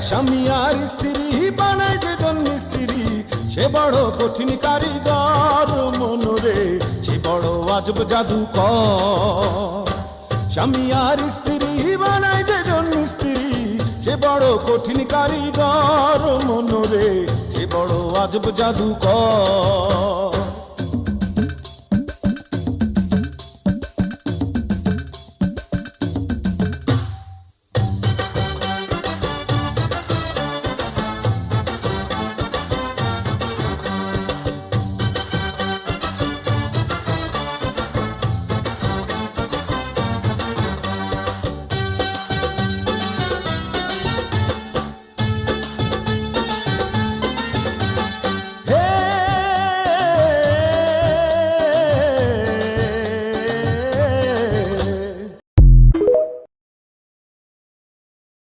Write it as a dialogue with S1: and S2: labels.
S1: স্বামী আর স্ত্রী বানায় যেজন মিস্ত্রি সে বড় কঠিন কারিগর মনরে সে বড় আজব জাদুকর স্বামী আর স্ত্রী বানায় যেজন মিস্ত্রি সে বড় কঠিন কারিগর মনরে সে বড় আজব জাদুকর